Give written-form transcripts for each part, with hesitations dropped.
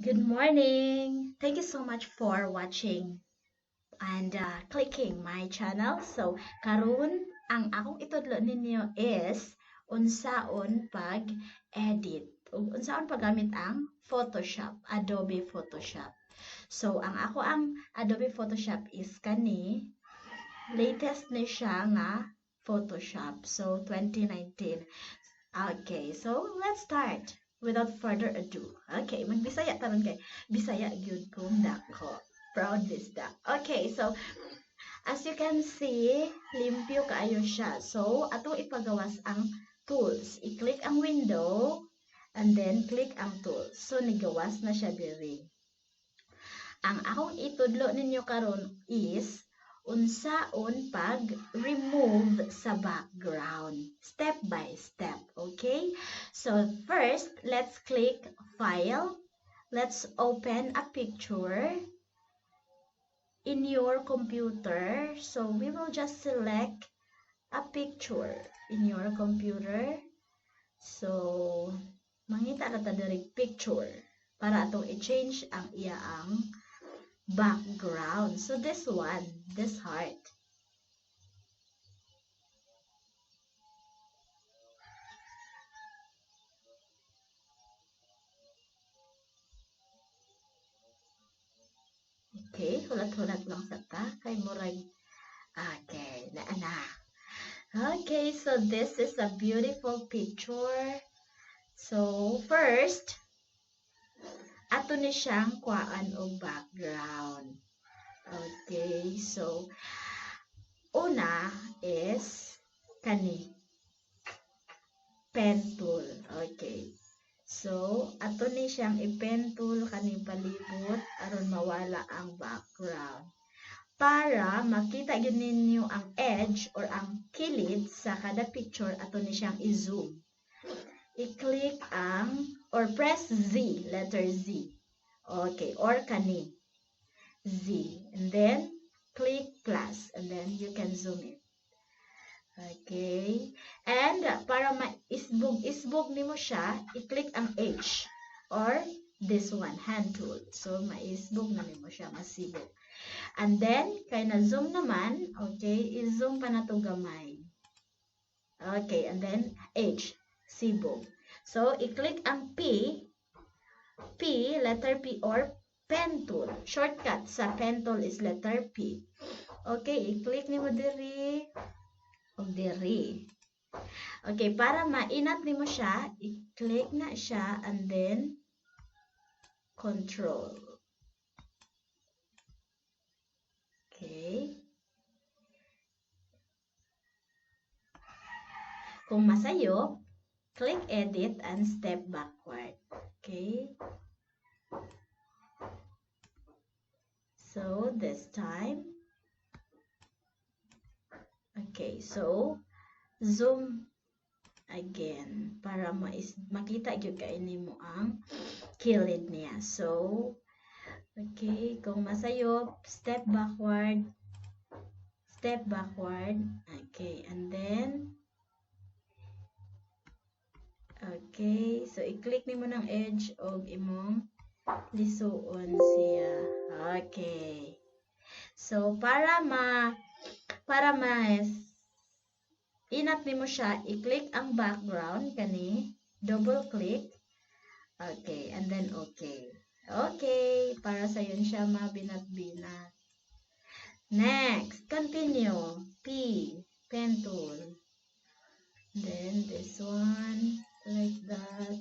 Good morning. Thank you so much for watching and clicking my channel. So, karon ang akong itudlo ninyo is unsaon pag-edit. Unsaon paggamit ang Photoshop, Adobe Photoshop. So, ang Adobe Photoshop is kani latest ni siya nga Photoshop. So, 2019. Okay, so let's start without further ado. Okay, magbisaya taron kay Bisaya gyud kong dako. Proud this da. Okay, so as you can see, limpyo kaayo siya. So, atong ipagawas ang tools. I-click ang window and then click ang tools. So, nigawas na siya diri. Ang akong itudlo ninyo karon is unsaon pag-remove sa background. Step by step, okay? So first, let's click File. Let's open a picture in your computer. So we will just select a picture in your computer. So, mangita na ta diri picture para atong i-change ang iyaang background. So this one, this heart. Okay, hulat-hulat lang sa ta. Kay murag, okay, na. Okay, so this is a beautiful picture. So first, ato ni siyang kuhaan og background. Okay, so una is kani pen tool. Okay. So, ato ni siyang i-pen tool kani palibot aron mawala ang background. Para makita gyud ninyo ang edge or ang kilid sa kada picture, ato ni siyang i-zoom. I-click ang or press Z, letter Z. Okay, or kani Z. And then click plus and then you can zoom it. Okay. And para ma-isbog nimo siya, i-click ang H or this one, hand tool. So, ma-isbog na nimo siya, masibog. And then, kay na-zoom naman, okay, i-zoom pa na to gamay. Okay, and then H, sibog. So, i-click ang letter P or pen tool. Shortcut sa pen tool is letter P. Okay, i-click nimo diri o diri. Okay, para mainat nimo siya, i-click na siya and then control. Okay. Kung masayo, click edit and step backward. Okay. So, this time. Okay, so zoom again para makita gyud kay nimo ang kilid niya. So, okay, kung masayo, step backward. Okay, and then okay, so i-click nimo ng edge og imong lisuon siya. Okay. So para inat nimo siya, i-click ang background kani, double click. Okay, and then okay. Okay, para sa yun siya mabinat-binat. Next, continue. P, pen tool. Then this one, like that.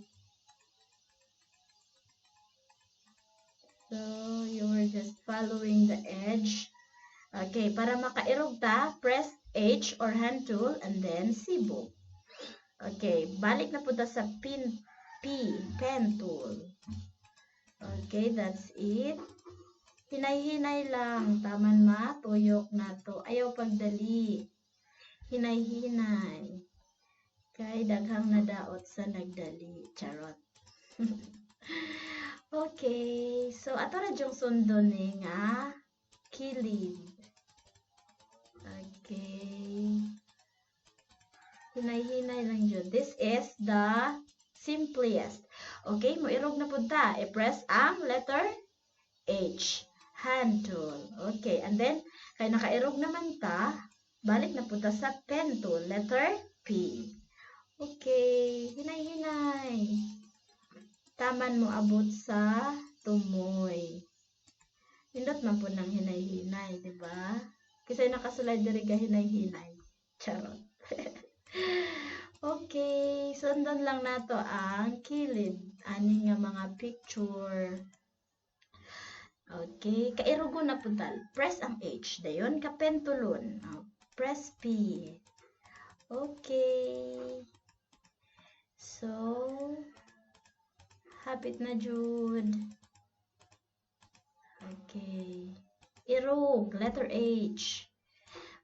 So, you're just following the edge. Okay, para makairog ta, press H or hand tool and then sibog. Okay, balik na po ta sa pen tool. Okay, that's it. Hinay-hinay lang. Taman tuyok na to. Ayaw pagdali. Hinay-hinay. Kay daghang nadaot sa nagdali. Charot. Okay. So, ato na yung sundo ni nga kilid. Okay. Hinay-hinay lang yun. This is the simplest. Okay, mo irog na punta. I-press ang letter H. Hand tool. Okay, and then, kay nakairog naman ta, balik na punta sa pen tool. Letter P. Okay, hinay-hinay. Taman mo abot sa tumoy. Nindot man po ng hinay-hinay, di ba? Kasi nakasulay diri ka hinay-hinay. Charot. Okay, sundan lang nato ang kilid. Ani nga mga picture. Okay, kairugo na puntal. Press ang H. Dayon ka pentulon. Press P. Okay. So, hapit na jud. Okay. Irog, letter H.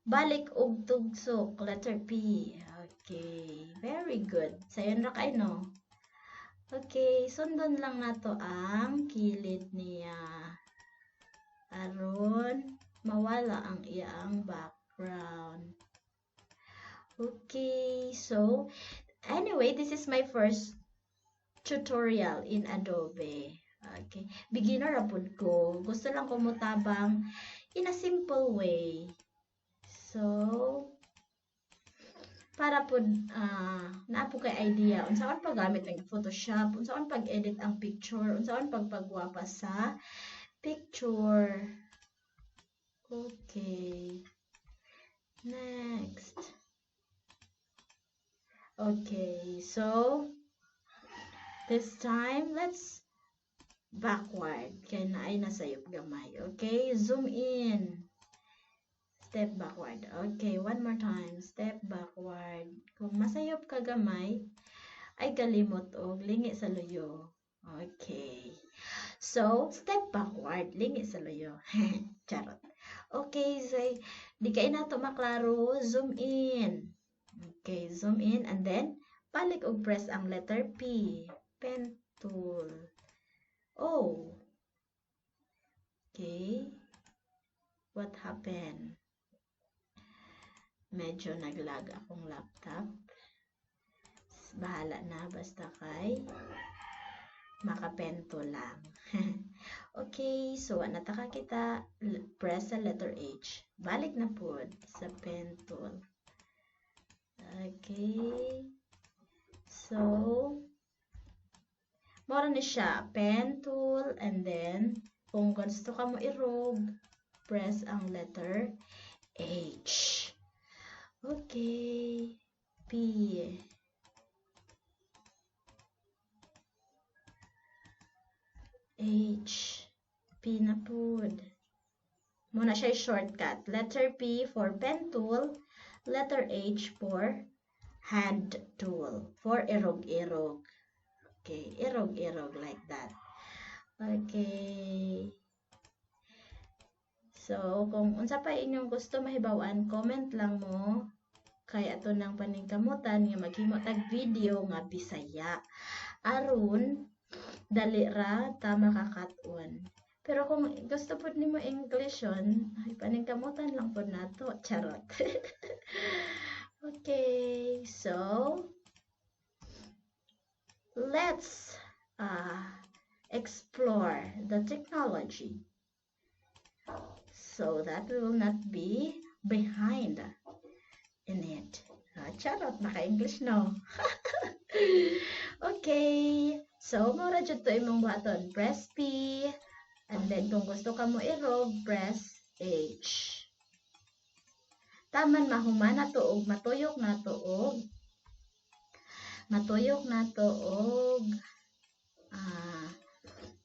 Balik og tugsok, letter P. Okay, very good. Sayon ra kay no. Okay, sundan lang nato ang kilid niya. Aron mawala ang iyang background. Okay, so anyway, this is my first tutorial in Adobe. Okay, beginner rapod ko. Gusto lang ko mutabang in a simple way. So, para po naapo kay idea unsaon paggamit ang Photoshop, unsaon pag-edit ang picture, unsaon pagpagwapa sa picture. Okay. Next. Okay, so this time let's backward kay naay nasayop gamay. Okay, zoom in. Step backward. Okay, one more time. Step backward. Kung masayop ka gamay, ay kalimot og lingi sa luyo. Okay. So, step backward. Lingi sa luyo. Charot. Okay, so, di kay nato maklaro. Zoom in. Okay, zoom in. And then, balik og press ang letter P. Pen tool. Oh. Okay. What happened? Medyo naglag akong laptop. Bahala na, basta kay makapento lang. Okay, so nataka kita, press sa letter H. Balik na po sa pen tool. Okay. So, mora na siya, pen tool, and then, kung gusto ka mo irog, press ang letter H. Okay, P. H. P na po. Muna siya shortcut. Letter P for pen tool. Letter H for hand tool. For irog-irog. Okay, irog-irog like that. Okay. So, kung unsa pa inyong gusto mahibawan, comment lang mo. Kaya ato nang paningkamutan nga maghimo tag video nga Bisaya. Aron dali ra ta makakaton. Pero kung gusto pud nimo English yon, ay paningkamutan lang pud nato. Charot. Okay, so let's explore the technology so that we will not be behind in it. Charot, naka-English no. Okay, so mura jud to imong buhaton. Press P, and then kung gusto ka mo irog, press H. Taman mahuman na to og matuyok na to og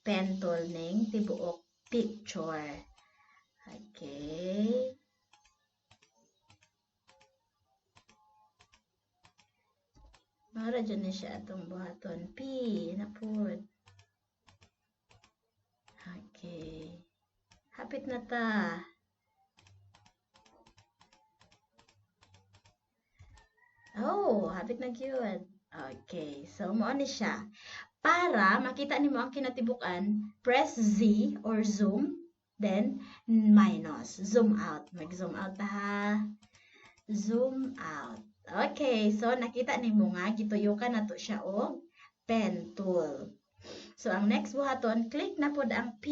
pen tool ning tibuok picture. Okay. Mara dyan na siya atong buhaton. P na po. Okay. Hapit na ta. Oh, hapit na gyud. Okay. So, mo ni siya. Para makita nimo ang kinatibukan, press Z or zoom, then minus. Zoom out. Mag-zoom out ha. Zoom out. Okay, so nakita nimo nga gituyukan nato siya og pen tool. So, ang next buhaton, click na pod ang P,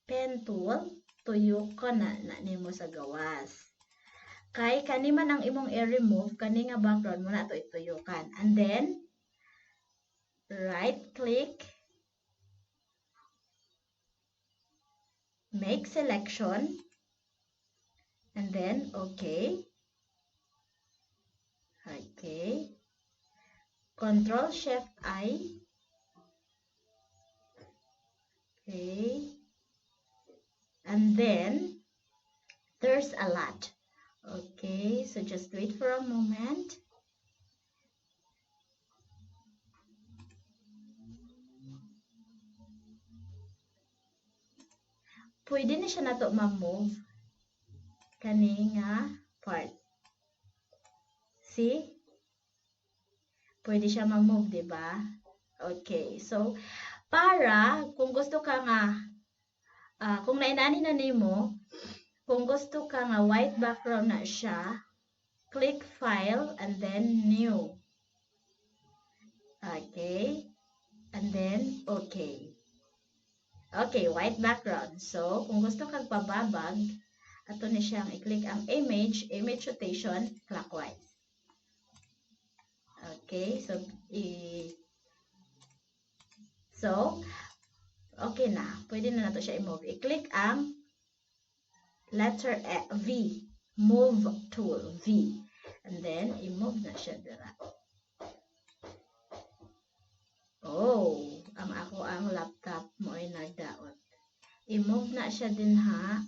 pen tool, tuyo ko na nimo sa gawas. Kay kani man ang imong i-remove, kani nga background mo na to ituyukan. And then, right click, make selection, and then okay. Okay. Control Shift I. Okay. And then there's a lot. Okay, so just wait for a moment. Pwede na siya nato ma-move kani nga part. See? Pwede siya ma-move, di ba? Okay, so para kung gusto ka nga kung nainani na nimo, kung gusto ka nga white background na siya, click File and then New. Okay, and then okay. Okay, white background. So, kung gusto kang pababag, ato na siyang i-click ang image rotation, clockwise. Okay, so, okay na. Pwede na nato siya i-move. I-click ang letter V, move tool, V. And then, i-move na siya dira. Oh, ang laptop mo ay nagdaot. I-move na siya din ha.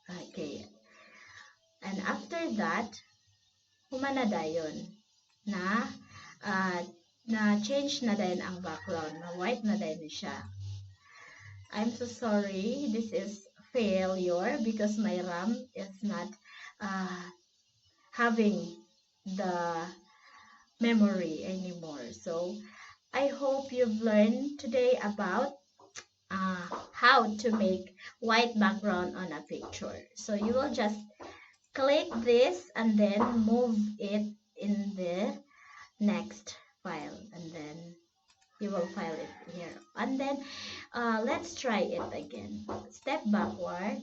Okay. And after that, humana dayon na change na din ang background, na white na din siya. I'm so sorry, this is failure because my RAM is not having the memory anymore. So I hope you've learned today about how to make white background on a picture. So you will just click this and then move it in the next file, and then you will file it here. And then let's try it again. Step backward.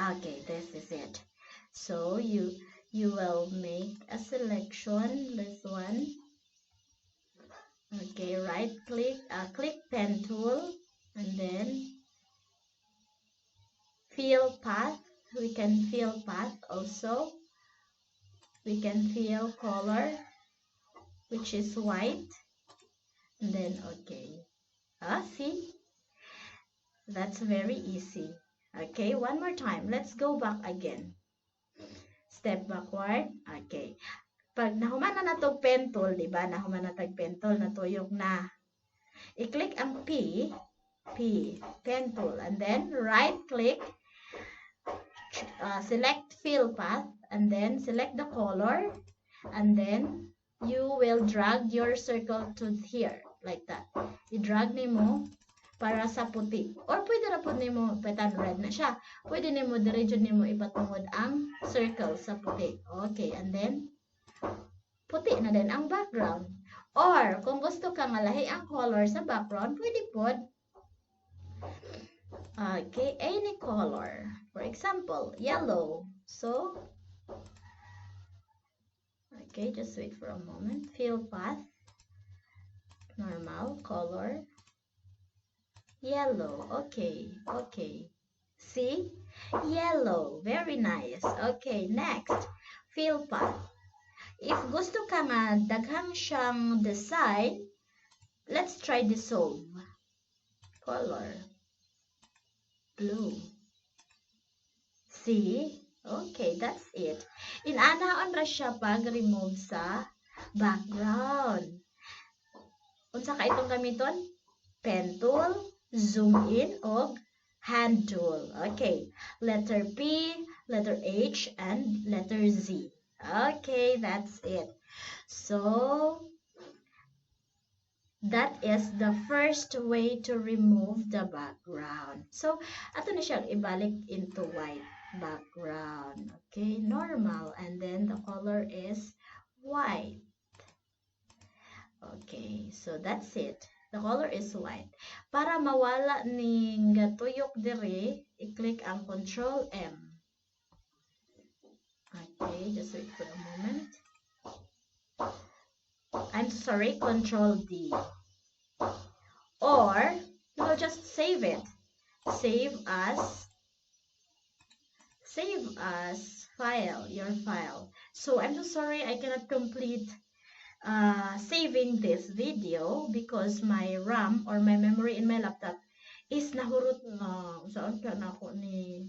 Okay, this is it. So you will make a selection, this one. Okay, right click, click pen tool, and then fill path. We can fill path also. We can fill color, which is white, and then okay. See? That's very easy. Okay, one more time. Let's go back again. Step backward. Okay. Pag nahuman na to pen tool, di ba? Nahuman na tag pen tool, natuyok na. I-click ang P, pen tool, and then right click, select fill path, and then select the color, and then you will drag your circle to here, like that. I-drag nimo para sa puti. Or pwede na po nimo, petan red na siya. Pwede nimo, diretso nimo ipatungod ang circle sa puti. Okay, and then, puti na din ang background. Or, kung gusto ka malahi ang color sa background, pwede po. Okay, any color. For example, yellow. So, okay, just wait for a moment. Fill path. Normal color. Yellow. Okay. See? Yellow. Very nice. Okay, next. Fill path. If gusto ka nga daghang siyang design, let's try dissolve. Color. Blue. See? Okay, that's it. Inanaon ra siya pag remove sa background. Unsa ka itong gamiton? Pen tool, zoom in, o hand tool. Okay. Letter P, letter H, and letter Z. Okay, that's it. So, that is the first way to remove the background. So, ato na siyang ibalik into white. background. Okay, normal. And then the color is white. Okay, so that's it. The color is white. Para mawala ning tuyok dire, i-click ang Control M. Okay, just wait for a moment. I'm sorry, Control D. Or, you will just save it. Save as file, your file. So, I'm so sorry I cannot complete saving this video because my RAM or my memory in my laptop is nahurot na. Saan ka na ako ni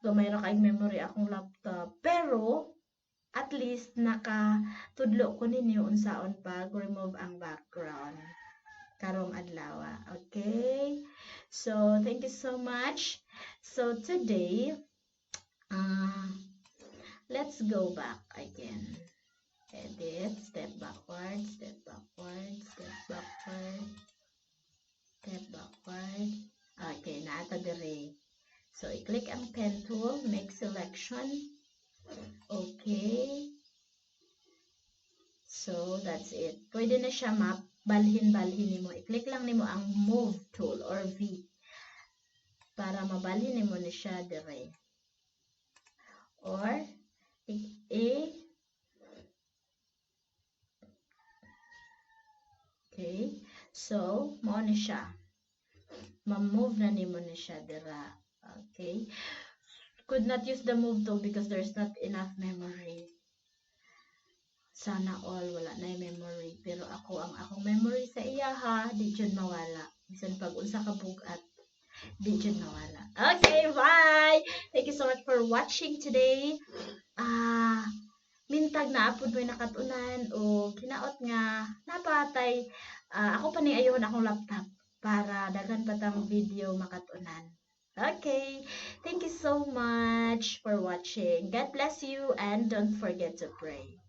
gamay ra kay memory akong laptop. Pero, at least nakatudlo ko ninyo unsaon pag remove ang background karong adlaw. Okay? So, thank you so much. So, today, let's go back again. Edit, step backward, step backward, step backward, step backward. Okay, naata dire. So, i-click ang pen tool, make selection. Okay. So, that's it. Pwede na siya balhin-balhin nimo. I-click lang nimo ang move tool or V para mabalhin nimo ni siya dire. Or, okay. So, mao ni siya. Ma-move na nimo ni siya dira. Okay. Could not use the move tool because there's not enough memory. Sana all wala na yung memory. Pero ang akong memory sa iya ha, di dyan mawala. Bisan pag unsa ka bugat, di dyan mawala. Okay, bye! Thank you so much for watching today. Mintag na apod mo'y nakatunan o kinaot nga napatay. Ako pa ni ayon akong laptop para daghan patang video makatunan. Okay, thank you so much for watching. God bless you and don't forget to pray.